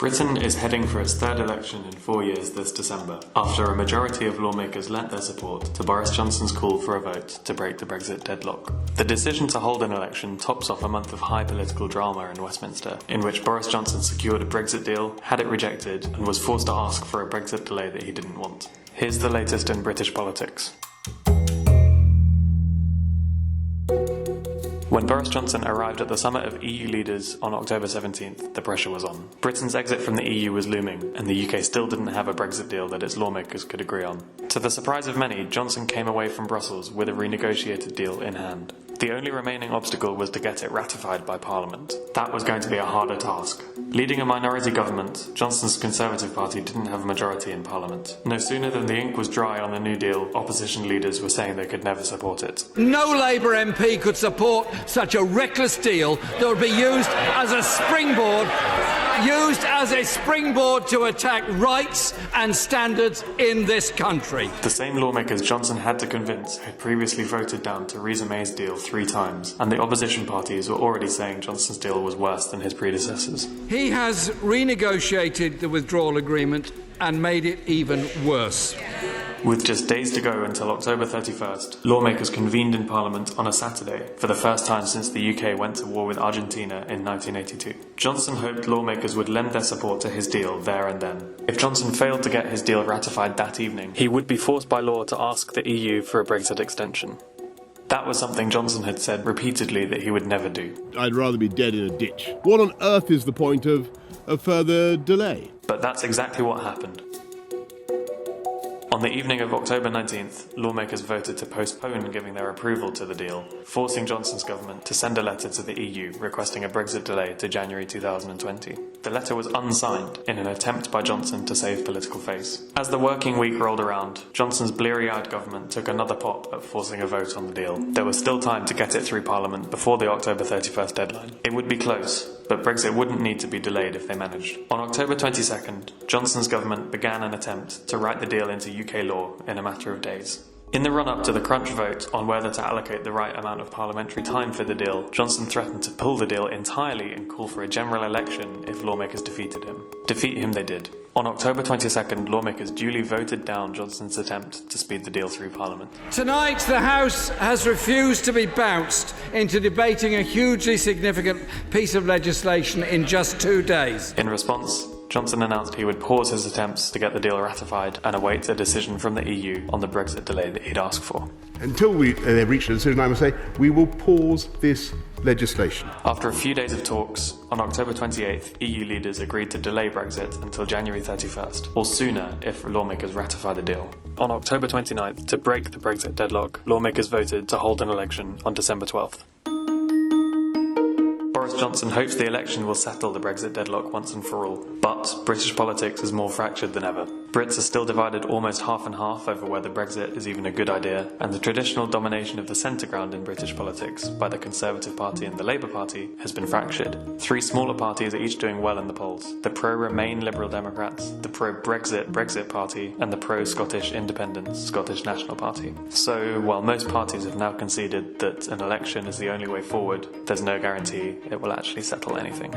Britain is heading for its third election in 4 years this December, after a majority of lawmakers lent their support to Boris Johnson's call for a vote to break the Brexit deadlock. The decision to hold an election tops off a month of high political drama in Westminster, in which Boris Johnson secured a Brexit deal, had it rejected, and was forced to ask for a Brexit delay that he didn't want. Here's the latest in British politics. When Boris Johnson arrived at the summit of EU leaders on October 17th, the pressure was on. Britain's exit from the EU was looming, and the UK still didn't have a Brexit deal that its lawmakers could agree on. To the surprise of many, Johnson came away from Brussels with a renegotiated deal in hand. The only remaining obstacle was to get it ratified by Parliament. That was going to be a harder task. Leading a minority government, Johnson's Conservative Party didn't have a majority in Parliament. No sooner than the ink was dry on the New Deal, opposition leaders were saying they could never support it. No Labour MP could support such a reckless deal that would be used as a springboard to attack rights and standards in this country. The same lawmakers Johnson had to convince had previously voted down Theresa May's deal 3 times, and the opposition parties were already saying Johnson's deal was worse than his predecessors. He has renegotiated the withdrawal agreement and made it even worse. With just days to go until October 31st, lawmakers convened in Parliament on a Saturday for the first time since the UK went to war with Argentina in 1982. Johnson hoped lawmakers would lend their support to his deal there and then. If Johnson failed to get his deal ratified that evening, he would be forced by law to ask the EU for a Brexit extension. That was something Johnson had said repeatedly that he would never do. I'd rather be dead in a ditch. What on earth is the point of a further delay? But that's exactly what happened. On the evening of October 19th, lawmakers voted to postpone giving their approval to the deal, forcing Johnson's government to send a letter to the EU requesting a Brexit delay to January 2020. The letter was unsigned in an attempt by Johnson to save political face. As the working week rolled around, Johnson's bleary-eyed government took another pop at forcing a vote on the deal. There was still time to get it through Parliament before the October 31st deadline. It would be close, but Brexit wouldn't need to be delayed if they managed. On October 22nd, Johnson's government began an attempt to write the deal into UK law in a matter of days. In the run-up to the crunch vote on whether to allocate the right amount of parliamentary time for the deal, Johnson threatened to pull the deal entirely and call for a general election if lawmakers defeated him. Defeat him they did. On October 22nd, lawmakers duly voted down Johnson's attempt to speed the deal through Parliament. Tonight, the House has refused to be bounced into debating a hugely significant piece of legislation in just 2 days. In response, Johnson announced he would pause his attempts to get the deal ratified and await a decision from the EU on the Brexit delay that he'd asked for. Until they've reached a decision, I must say, we will pause this legislation. After a few days of talks, on October 28th, EU leaders agreed to delay Brexit until January 31st, or sooner if lawmakers ratify the deal. On October 29th, to break the Brexit deadlock, lawmakers voted to hold an election on December 12th. Boris Johnson hopes the election will settle the Brexit deadlock once and for all, but British politics is more fractured than ever. Brits are still divided almost half and half over whether Brexit is even a good idea, and the traditional domination of the centre ground in British politics by the Conservative Party and the Labour Party has been fractured. 3 smaller parties are each doing well in the polls: the pro-Remain Liberal Democrats, the pro-Brexit Brexit Party, and the pro-Scottish Independence Scottish National Party. So, while most parties have now conceded that an election is the only way forward, there's no guarantee it will actually settle anything.